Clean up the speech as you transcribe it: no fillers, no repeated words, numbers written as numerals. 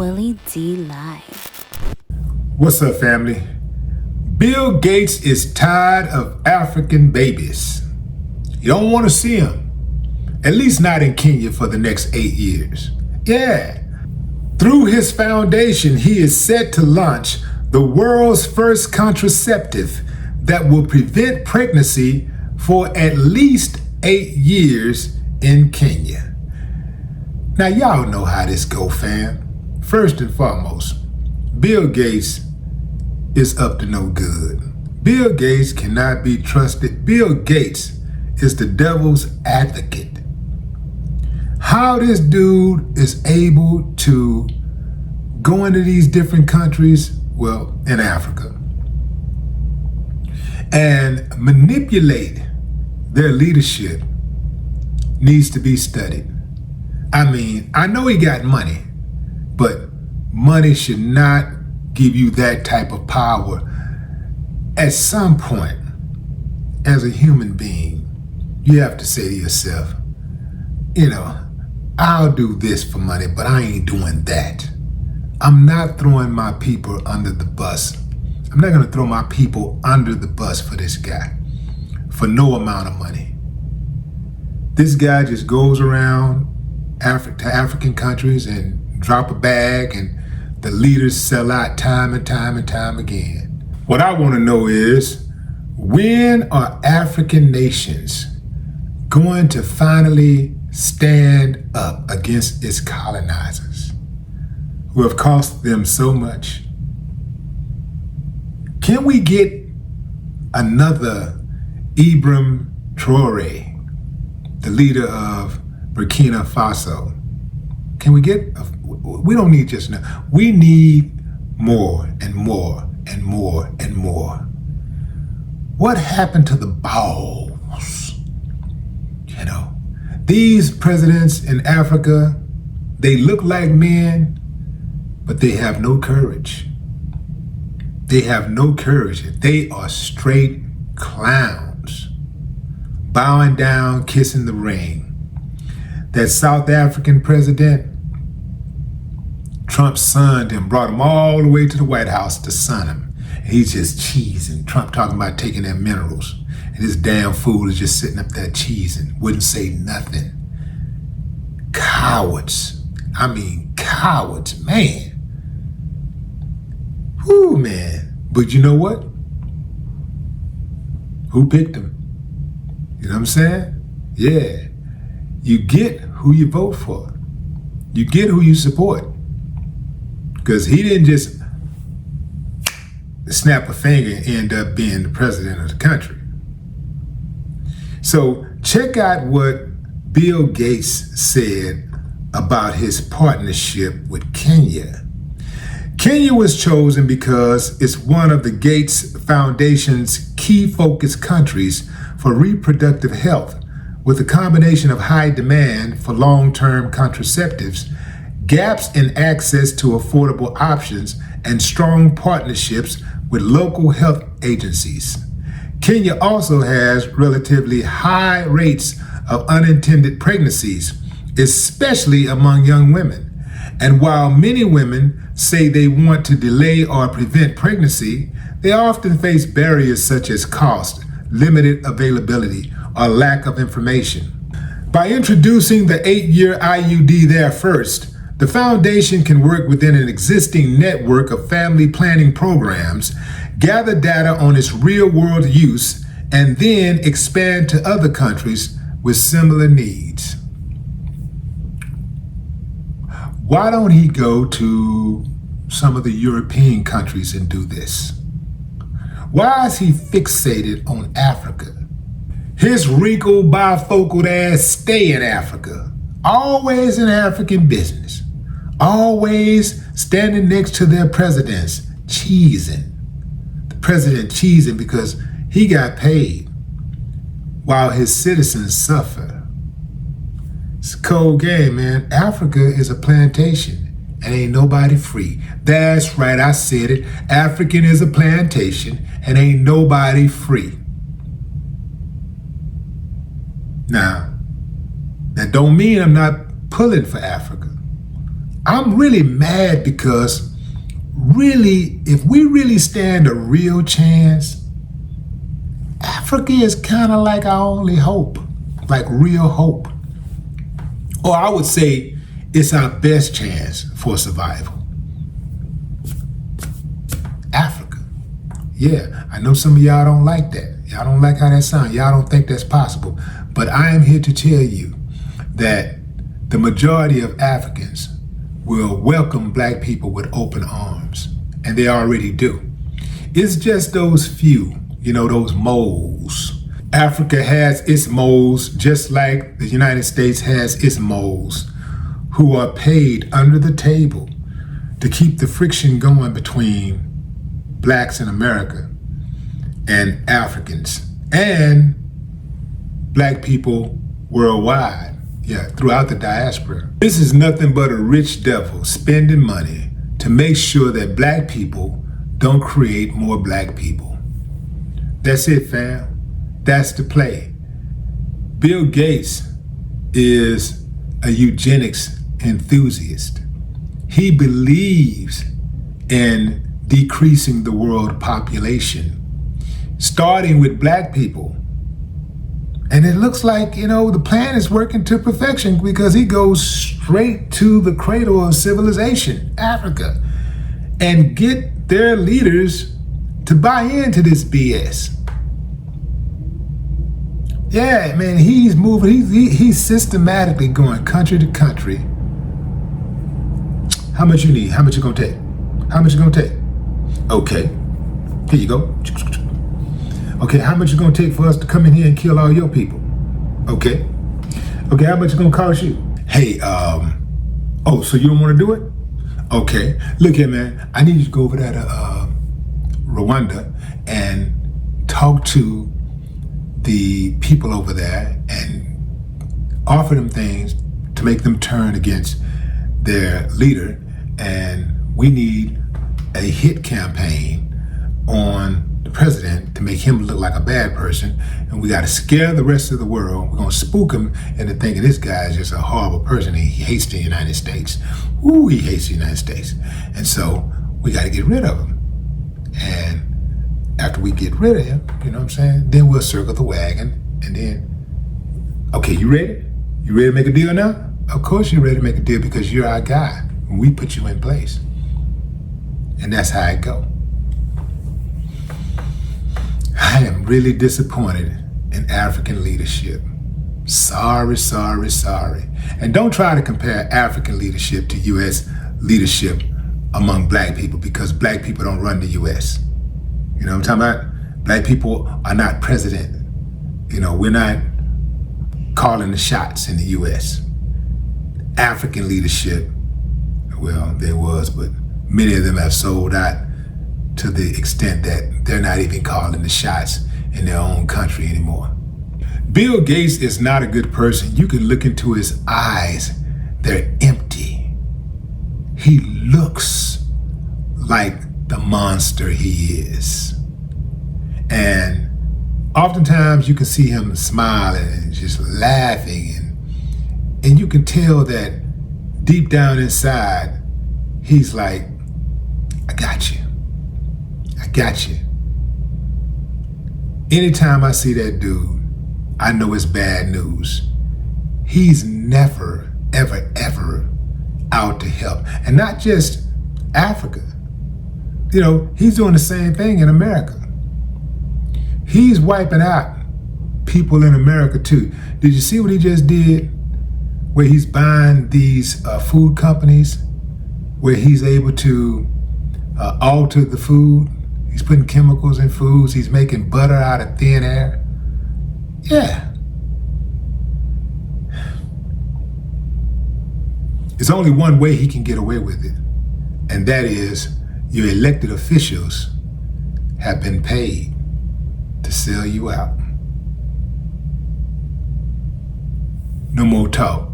Willie D Live. What's up, family? Bill Gates is tired of African babies. You don't want to see them, at least not in Kenya for the next 8 years. Yeah. Through his foundation, he is set to launch the world's first contraceptive that will prevent pregnancy for at least 8 years in Kenya. Now, y'all know how this go, fam. First and foremost, Bill Gates is up to no good. Bill Gates cannot be trusted. Bill Gates is the devil's advocate. How this dude is able to go into these different countries, well, in Africa, and manipulate their leadership needs to be studied. I mean, I know he got money, but money should not give you that type of power. At some point, as a human being, you have to say to yourself, I'll do this for money, but I ain't doing that. I'm not throwing my people under the bus. I'm not gonna throw my people under the bus for this guy, for no amount of money. This guy just goes around to African countries and drop a bag, and the leaders sell out time and time and time again. What I want to know is, when are African nations going to finally stand up against its colonizers who have cost them so much? Can we get another Ibrahim Traore, the leader of Burkina Faso? Can we get, we don't need just now, we need more and more and more and more. What happened to the balls? These presidents in Africa, they look like men, but they have no courage. They have no courage. They are straight clowns, bowing down, kissing the ring. That South African president, Trump sunned him, brought him all the way to the White House to sun him. And he's just cheesing. Trump talking about taking their minerals. And this damn fool is just sitting up there cheesing, wouldn't say nothing. Cowards. I mean, cowards, man. Whoo, man. But you know what? Who picked him? You know what I'm saying? Yeah. You get who you vote for. You get who you support. Because he didn't just snap a finger and end up being the president of the country. So check out what Bill Gates said about his partnership with Kenya. Kenya was chosen because it's one of the Gates Foundation's key focus countries for reproductive health, with a combination of high demand for long-term contraceptives, gaps in access to affordable options, and strong partnerships with local health agencies. Kenya also has relatively high rates of unintended pregnancies, especially among young women. And while many women say they want to delay or prevent pregnancy, they often face barriers such as cost, limited availability, or lack of information. By introducing the 8-year IUD there first, the foundation can work within an existing network of family planning programs, gather data on its real-world use, and then expand to other countries with similar needs. Why don't he go to some of the European countries and do this? Why is he fixated on Africa? His wrinkled, bifocal ass stay in Africa, always in African business, always standing next to their presidents, cheesing. The president cheesing because he got paid while his citizens suffer. It's a cold game, man. Africa is a plantation and ain't nobody free. That's right, I said it. African is a plantation and ain't nobody free. Now, that don't mean I'm not pulling for Africa. I'm really mad because really, if we really stand a real chance, Africa is kind of like our only hope, like real hope. Or I would say it's our best chance for survival. Africa. Yeah, I know some of y'all don't like that. Y'all don't like how that sounds. Y'all don't think that's possible. But I am here to tell you that the majority of Africans will welcome black people with open arms. And they already do. It's just those few, those moles. Africa has its moles just like the United States has its moles, who are paid under the table to keep the friction going between blacks in America and Africans and black people worldwide, throughout the diaspora. This is nothing but a rich devil spending money to make sure that black people don't create more black people. That's it, fam. That's the play. Bill Gates is a eugenics enthusiast. He believes in decreasing the world population, starting with black people. And it looks like, the plan is working to perfection because he goes straight to the cradle of civilization, Africa, and get their leaders to buy into this BS. Yeah, man, he's moving, he's systematically going country to country. How much you need? How much you gonna take? How much you gonna take? Okay, here you go. Okay, how much you gonna take for us to come in here and kill all your people? Okay, how much it gonna cost you? Hey, so you don't wanna do it? Okay, look here, man, I need you to go over there to Rwanda and talk to the people over there and offer them things to make them turn against their leader. And we need a hit campaign on the president to make him look like a bad person. And we got to scare the rest of the world. We're going to spook him into thinking this guy is just a horrible person. He hates the United States. Ooh, he hates the United States. And so we got to get rid of him. And after we get rid of him, then we'll circle the wagon. And then, okay, you ready? You ready to make a deal now? Of course you're ready to make a deal because you're our guy. And we put you in place. And that's how it go. I am really disappointed in African leadership. Sorry. And don't try to compare African leadership to U.S. leadership among black people because black people don't run the U.S. You know what I'm talking about? Black people are not president. We're not calling the shots in the U.S. African leadership, well, there was, but many of them have sold out to the extent that they're not even calling the shots in their own country anymore. Bill Gates is not a good person. You can look into his eyes. They're empty. He looks like the monster he is. And oftentimes you can see him smiling and just laughing. And you can tell that deep down inside, he's like, I got you. Anytime I see that dude, I know it's bad news. He's never, ever out to help. And not just Africa. He's doing the same thing in America. He's wiping out people in America too. Did you see what he just did? Where he's buying these food companies, where he's able to alter the food. He's putting chemicals in foods. He's making butter out of thin air. Yeah. There's only one way he can get away with it, and that is your elected officials have been paid to sell you out. No more talk.